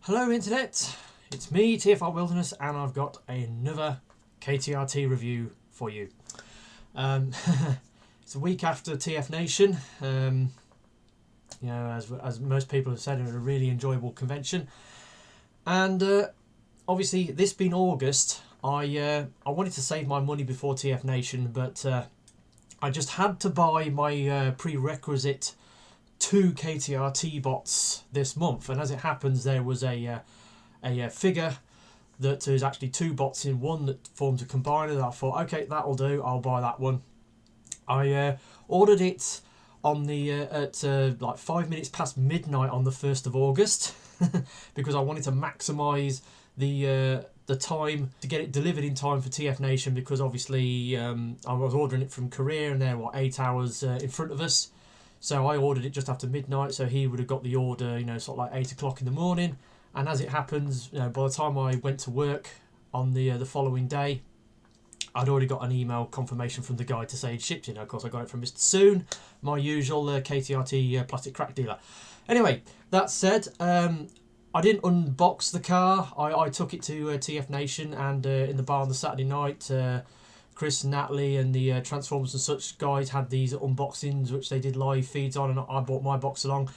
Hello Internet, it's me TFR Wilderness and I've got another KTRT review for you. It's a week after TF Nation, you know, as most people have said, it was a really enjoyable convention. And obviously this being August, I wanted to save my money before TF Nation, but I just had to buy my prerequisite 2 KTRT bots this month, and as it happens there was a figure that is actually 2 bots in one that forms a combiner that I thought, okay, that'll do, I'll buy that one. I ordered it on the at like 5 minutes past midnight on the 1st of August because I wanted to maximise the time to get it delivered in time for TF Nation, because obviously I was ordering it from Korea and they're 8 hours in front of us. So I ordered it just after midnight, so he would have got the order, you know, sort of like 8 o'clock in the morning. And as it happens, you know, by the time I went to work on the following day, I'd already got an email confirmation from the guy to say he'd shipped it. Of course, I got it from Mr. Soon, my usual KTRT plastic crack dealer. Anyway, that said, I didn't unbox the car. I took it to TF Nation, and in the bar on the Saturday night, Chris and Natalie and the Transformers and such guys had these unboxings which they did live feeds on, and I bought my box along.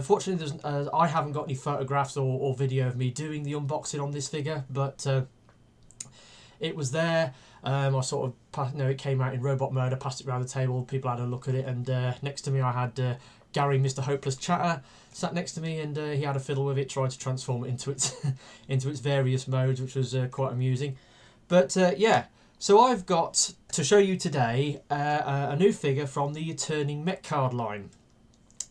Fortunately, I haven't got any photographs or video of me doing the unboxing on this figure, but it was there. I sort of, you know, it came out in robot mode. I passed it around the table, people had a look at it, and next to me I had Gary, Mr. Hopeless Chatter, sat next to me, and he had a fiddle with it, tried to transform it into its into its various modes, which was quite amusing. But yeah. So I've got to show you today a new figure from the Turning Mecard line.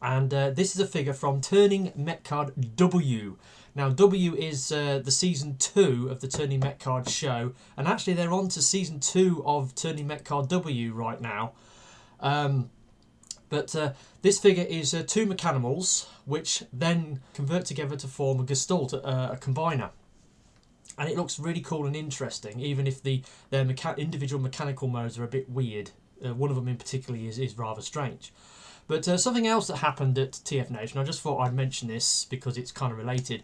And this is a figure from Turning Mecard W. Now W is the season 2 of the Turning Mecard show. And actually they're on to season 2 of Turning Mecard W right now. But this figure is 2 Mechanimals, which then convert together to form a Gestalt, a combiner. And it looks really cool and interesting, even if their individual mechanical modes are a bit weird. One of them in particular is rather strange. But something else that happened at TF Nation, I just thought I'd mention this because it's kind of related.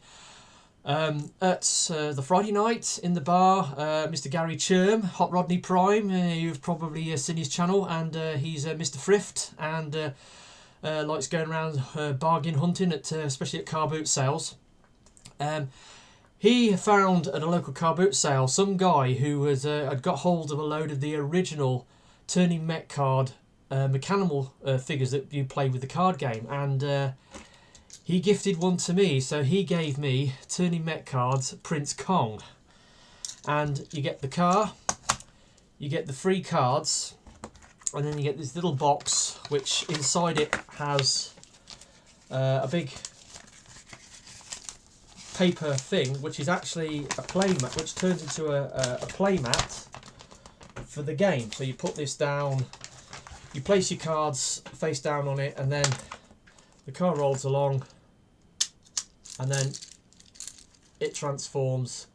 At the Friday night in the bar, Mr. Gary Churm, Hot Rodney Prime, you've probably seen his channel, and he's Mr. Thrift, and likes going around bargain hunting, especially at car boot sales. He found at a local car boot sale some guy who had got hold of a load of the original Turning Mecard Mechanimal figures that you play with the card game, and he gifted one to me. So he gave me Turning Mecard's Prince Kong, and you get the car, you get the free cards, and then you get this little box which inside it has a big paper thing, which is actually a playmat, which turns into a playmat for the game. So you put this down, you place your cards face down on it, and then the car rolls along, and then it transforms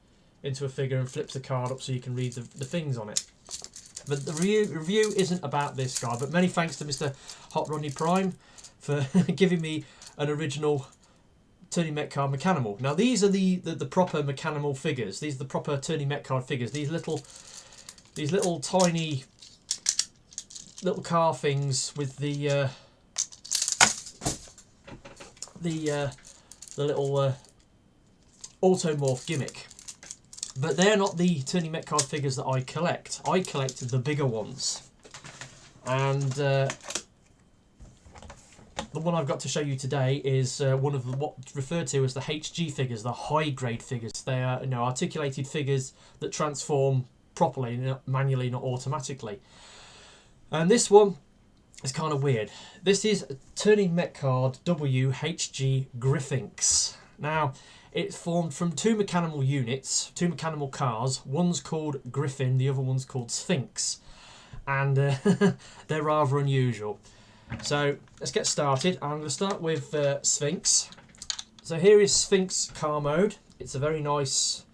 into a figure and flips the card up so you can read the things on it. But the review isn't about this guy, but many thanks to Mr. Hot Rodney Prime for giving me an original Turning Mecard Mechanimal. Now these are the proper Mechanimal figures. These are the proper Turning Mecard figures. These little tiny little car things with the little automorph gimmick. But they're not the Turning Mecard figures that I collect. I collect the bigger ones, and the one I've got to show you today is one of what's referred to as the HG figures, the high grade figures. They are, you know, articulated figures that transform properly, not manually, not automatically. And this one is kind of weird. This is Turning Mecard W HG Gryphinx. Now, it's formed from 2 Mechanimal units, 2 Mechanimal cars. One's called Griffin, the other one's called Sphinx. And they're rather unusual. So let's get started. I'm going to start with Sphinx. So here is Sphinx car mode. It's a very nice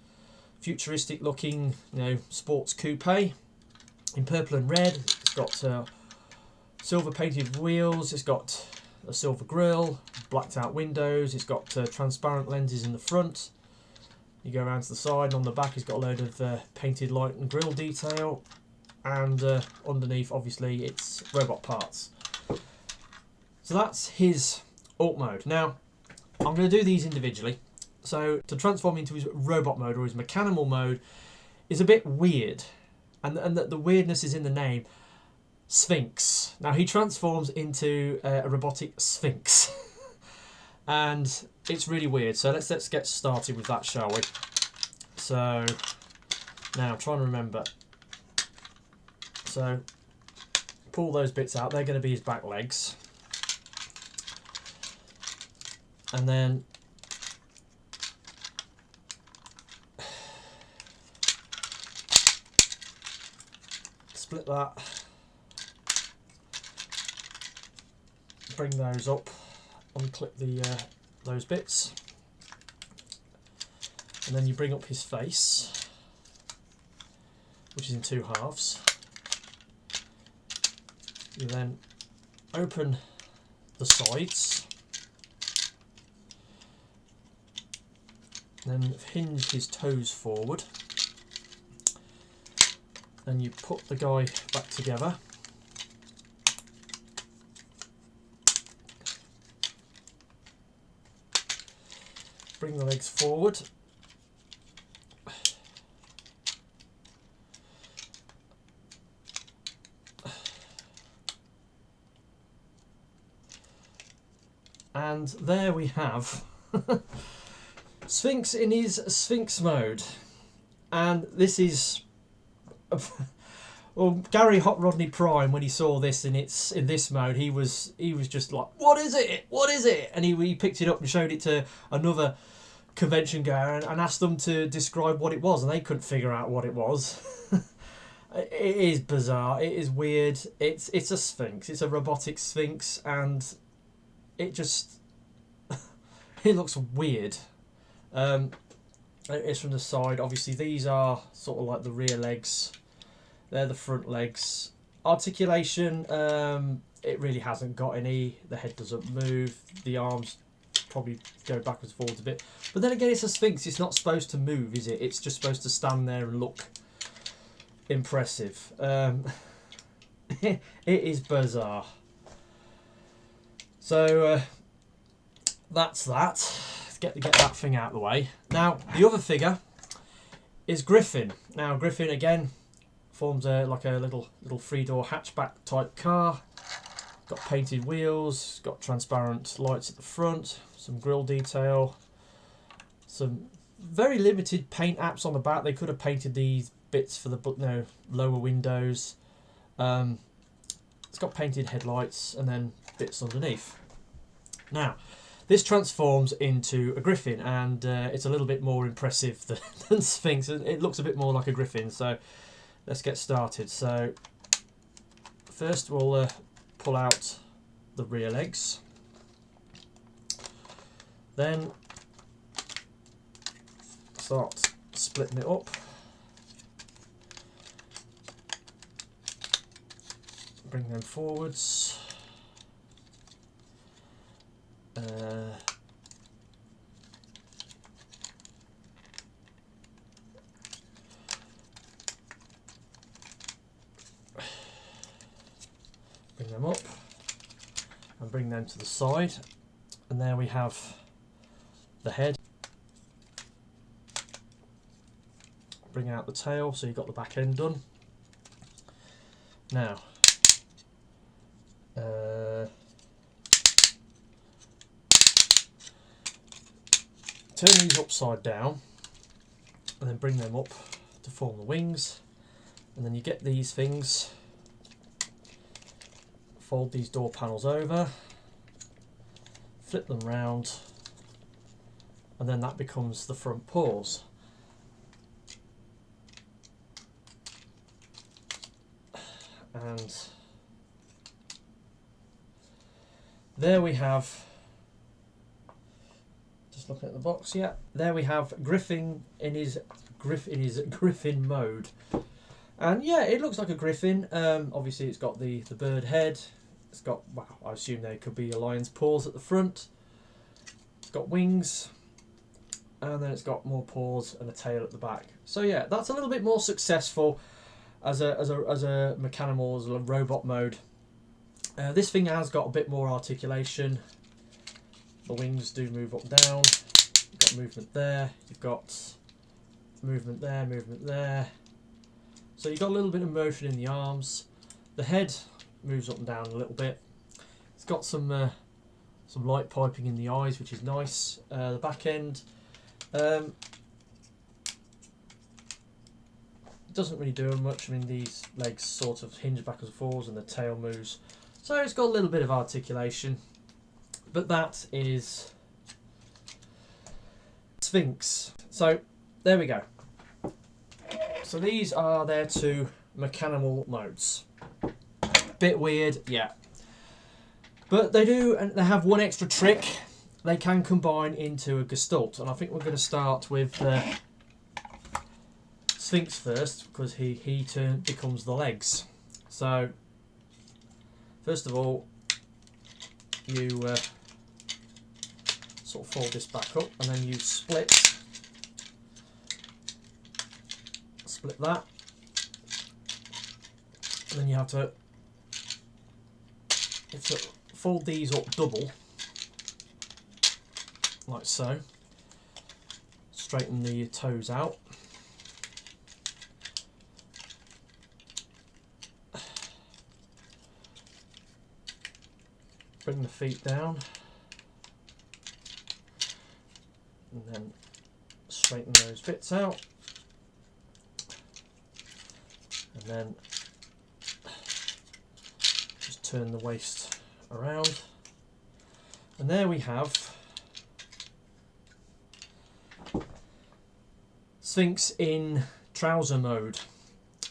futuristic looking, you know, sports coupe in purple and red. It's got silver painted wheels. It's got a silver grille, blacked out windows. It's got transparent lenses in the front. You go around to the side, and on the back he's got a load of painted light and grille detail, and underneath obviously it's robot parts. So that's his alt mode. Now I'm going to do these individually. So to transform into his robot mode or his mechanimal mode is a bit weird, and the weirdness is in the name, Sphinx. Now he transforms into a robotic Sphinx, and it's really weird. So let's get started with that, shall we? So now I'm trying to remember. So pull those bits out. They're going to be his back legs, and then split that, bring those up, unclip the those bits, and then you bring up his face, which is in 2 halves. You then open the sides, then hinge his toes forward, and you put the guy back together. Bring the legs forward. And there we have Sphinx in his Sphinx mode. And this is well, Gary Hot Rodney Prime, when he saw this in this mode, he was just like, what is it? What is it? And he picked it up and showed it to another convention goer and asked them to describe what it was, and they couldn't figure out what it was. It is bizarre. It is weird. It's a Sphinx. It's a robotic Sphinx, and it just it looks weird. It's from the side. Obviously, these are sort of like the rear legs. They're the front legs. Articulation, it really hasn't got any. The head doesn't move. The arms probably go backwards, forwards a bit. But then again, it's a Sphinx. It's not supposed to move, is it? It's just supposed to stand there and look impressive. It is bizarre. So that's that. Let's get that thing out of the way. Now, the other figure is Griffin. Now, Griffin, again, forms like a little 3-door hatchback type car. Got painted wheels, got transparent lights at the front, some grille detail, some very limited paint apps on the back. They could have painted these bits for the lower windows. It's got painted headlights and then bits underneath. Now, this transforms into a Griffin, and it's a little bit more impressive than Sphinx. It looks a bit more like a Griffin, so let's get started. So first we'll pull out the rear legs, then start splitting it up, bring them forwards, bring them up and bring them to the side, and there we have the head. Bring out the tail, so you've got the back end done. Now turn these upside down and then bring them up to form the wings, and then you get these things, fold these door panels over, flip them round, and then that becomes the front paws. And there we have, just looking at the box, yeah, there we have Griffin in his Griffin mode. And yeah, it looks like a Griffin. Obviously it's got the bird head. It's got, well, I assume there could be a lion's paws at the front. It's got wings. and then it's got more paws and a tail at the back. So yeah, that's a little bit more successful as a Mechanimals, a robot mode. This thing has got a bit more articulation. The wings do move up and down. You've got movement there. You've got movement there, movement there. So you've got a little bit of motion in the arms. The head moves up and down a little bit. It's got some light piping in the eyes, which is nice. The back end doesn't really do much. I mean, these legs sort of hinge back and forwards, and the tail moves. So it's got a little bit of articulation. But that is Sphinx. So there we go. So these are their two Mechanimal modes. Bit weird, yeah. But they do, and they have one extra trick. They can combine into a Gestalt. And I think we're going to start with Sphinx first, because he becomes the legs. So first of all, you sort of fold this back up, and then you split that, and then you have to fold these up double, like so. Straighten the toes out. Bring the feet down, and then straighten those bits out, and then just turn the waist around, and there we have Sphinx in trouser mode.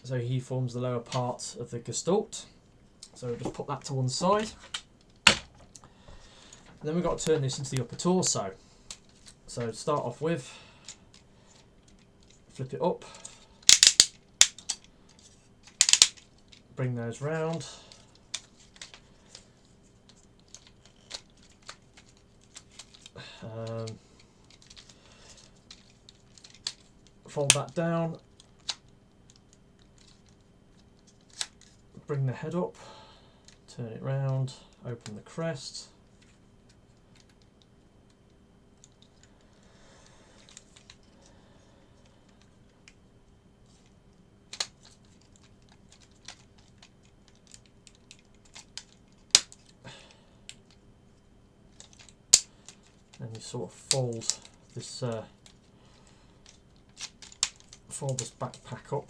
So he forms the lower part of the Gestalt. So we'll just put that to one side. And then we've got to turn this into the upper torso. So to start off with, flip it up, bring those round, fold that down, bring the head up, turn it round, open the crest. And you sort of fold this backpack up.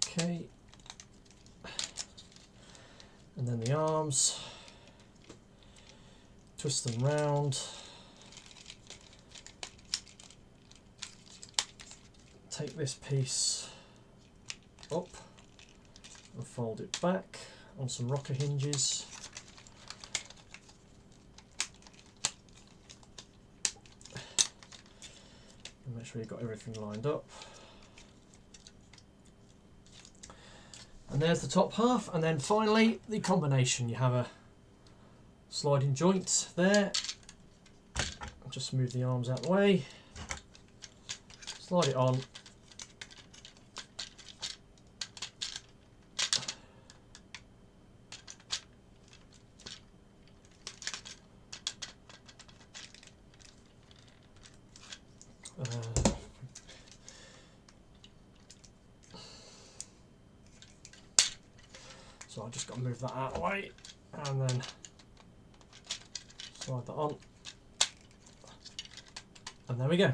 Okay, and then the arms. Twist them round, take this piece up and fold it back on some rocker hinges. And make sure you've got everything lined up. And there's the top half, and then finally the combination. You have a sliding joint there. Just move the arms out of the way, slide it on, so I just got to move that out of the way, and then slide that on, and there we go.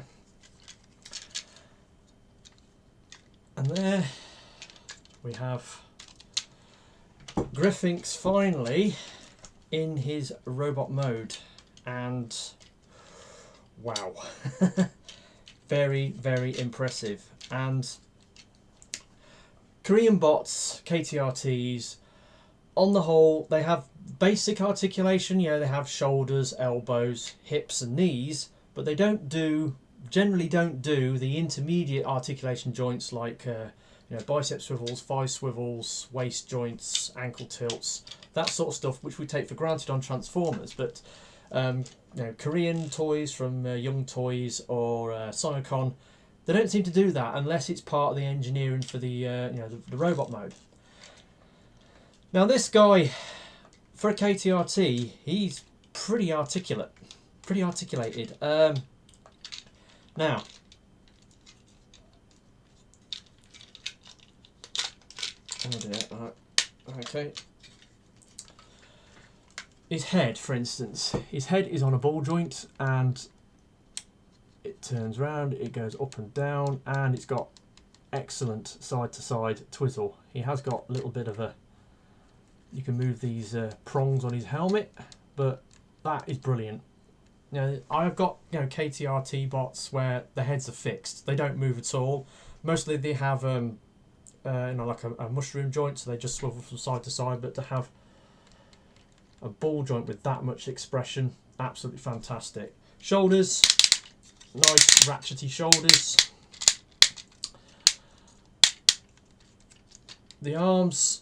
And there we have Gryphinx finally in his robot mode, and wow, very, very impressive. And Korean bots, KTRTs, on the whole, they have basic articulation. You know, they have shoulders, elbows, hips and knees, but they generally don't do the intermediate articulation joints like bicep swivels, thigh swivels, waist joints, ankle tilts, that sort of stuff, which we take for granted on Transformers. But Korean toys from Young Toys or Sonokong, they don't seem to do that unless it's part of the engineering for the the robot mode. Now this guy, for a KTRT, he's pretty articulate, pretty articulated. Now, okay. His head, for instance, his head is on a ball joint, and it turns round, it goes up and down, and it's got excellent side-to-side twizzle. He has got a little bit of a... You can move these prongs on his helmet, but that is brilliant. Now, I've got KTRT bots where the heads are fixed; they don't move at all. Mostly they have like a mushroom joint, so they just swivel from side to side. But to have a ball joint with that much expression, absolutely fantastic. Shoulders, nice ratchety shoulders. The arms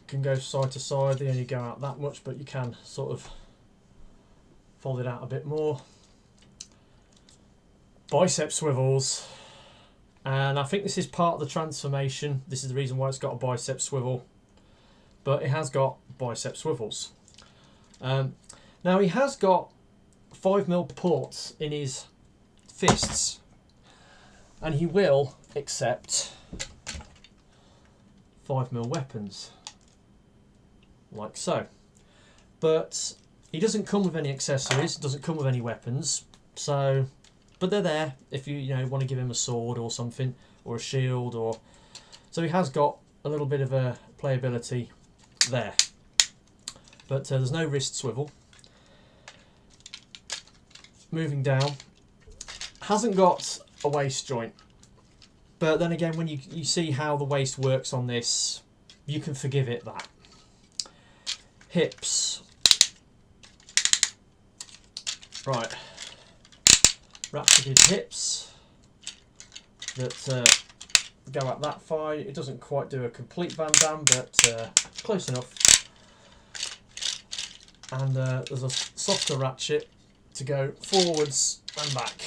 can go side to side, they only go out that much, but you can sort of fold it out a bit more. Bicep swivels, and I think this is part of the transformation. This is the reason why it's got a bicep swivel, but it has got bicep swivels. Now he has got 5mm ports in his fists, and he will accept 5mm weapons, like so. But he doesn't come with any accessories, doesn't come with any weapons, so, but they're there if you want to give him a sword or something, or a shield, or so he has got a little bit of a playability there. But there's no wrist swivel. Moving down, hasn't got a waist joint, but then again, when you see how the waist works on this, you can forgive it that. Hips, right, ratcheted hips that go up that far. It doesn't quite do a complete Van Damme, but close enough. And there's a softer ratchet to go forwards and back.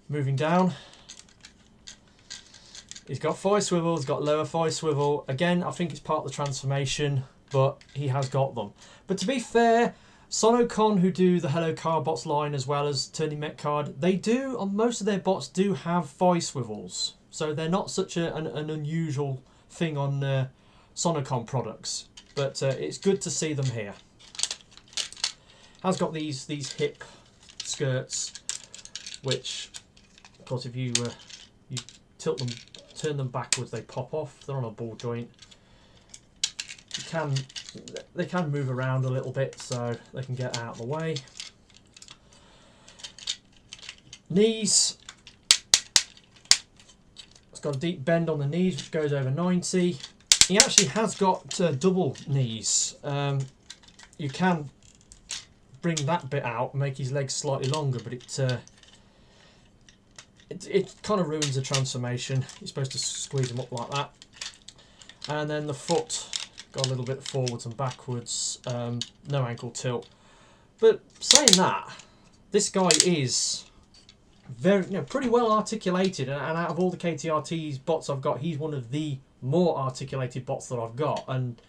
Moving down, he's got thigh swivel, he's got lower thigh swivel. Again, I think it's part of the transformation, but he has got them. But to be fair, Sonokong, who do the Hello Car Bots line as well as Turning Mecard, they do, on most of their bots, do have thigh swivels. So they're not such an unusual thing on Sonokong products. But it's good to see them here. Has got these hip skirts, which, of course, if you tilt them, turn them backwards, they pop off. They're on a ball joint. They can move around a little bit, so they can get out of the way. Knees. It's got a deep bend on the knees, which goes over 90. He actually has got double knees. You can bring that bit out, make his legs slightly longer, but it kind of ruins the transformation. You're supposed to squeeze them up like that. And then the foot, got a little bit forwards and backwards, no ankle tilt. But saying that, this guy is very, pretty well articulated, and out of all the KTRT's bots I've got, he's one of the more articulated bots that I've got, and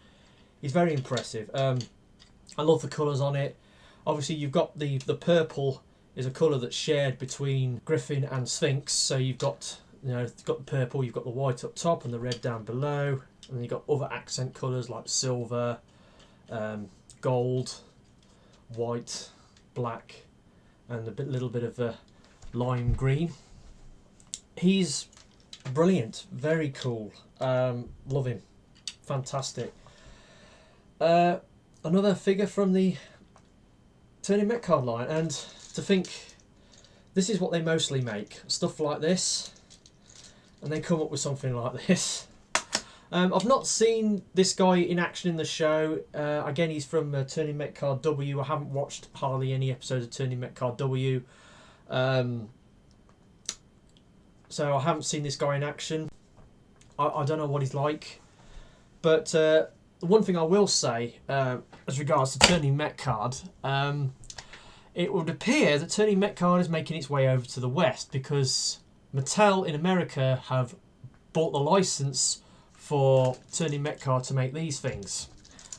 he's very impressive. I love the colours on it. Obviously, you've got the purple is a colour that's shared between Griffin and Sphinx. So you've got you've got the purple, you've got the white up top and the red down below, and then you've got other accent colours like silver, gold, white, black, and a little bit of lime green. He's brilliant, very cool. Love him, fantastic. Another figure from the Turning Mecard line, and to think this is what they mostly make, stuff like this, and they come up with something like this. I've not seen this guy in action in the show. Again, he's from Turning Mecard W. I haven't watched hardly any episodes of Turning Mecard W. So I haven't seen this guy in action. I don't know what he's like. But the one thing I will say, as regards to Turning Mecard, it would appear that Turning Mecard is making its way over to the West because Mattel in America have bought the license for Turning Mecard to make these things.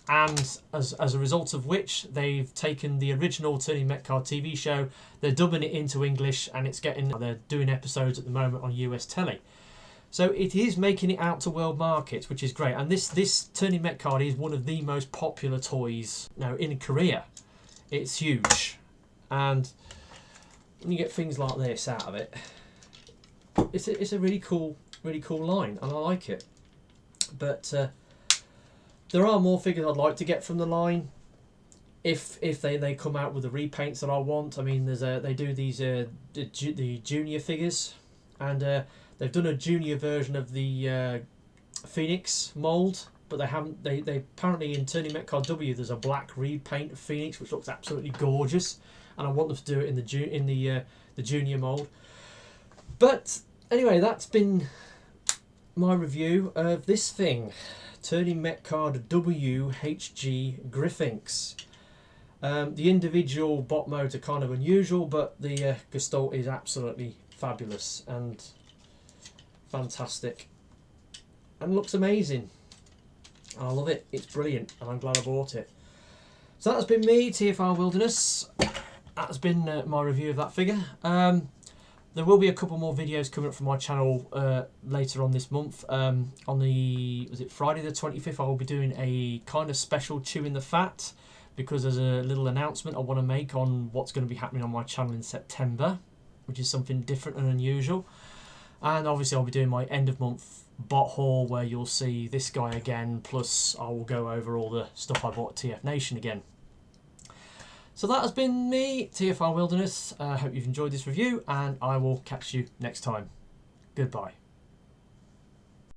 And as a result of which, they've taken the original Turning Mecard TV show, they're dubbing it into English, and they're doing episodes at the moment on US telly. So it is making it out to world markets, which is great. And this Turning Mecard is one of the most popular toys now in Korea. It's huge. And when you get things like this out of it, it's a really cool line, and I like it. But there are more figures I'd like to get from the line. If they come out with the repaints that I want. I mean, they do these the junior figures, and they've done a junior version of the Phoenix mold, but they apparently in Turning Mecard W there's a black repaint of Phoenix which looks absolutely gorgeous, and I want them to do it in the junior mold. But anyway, that's been my review of this thing, Turning Mecard W HG Gryphinx. The individual bot modes are kind of unusual, but the Gestalt is absolutely fabulous and fantastic and looks amazing. I love it. It's brilliant, and I'm glad I bought it. So that's been me, TFR Wilderness. That's been my review of that figure. There will be a couple more videos coming up from my channel later on this month. On Friday the 25th, I will be doing a kind of special Chewing the Fat, because there's a little announcement I want to make on what's going to be happening on my channel in September, which is something different and unusual. And obviously I'll be doing my end of month bot haul, where you'll see this guy again, plus I will go over all the stuff I bought at TF Nation again. So that has been me, TFR Wilderness. I hope you've enjoyed this review, and I will catch you next time. Goodbye.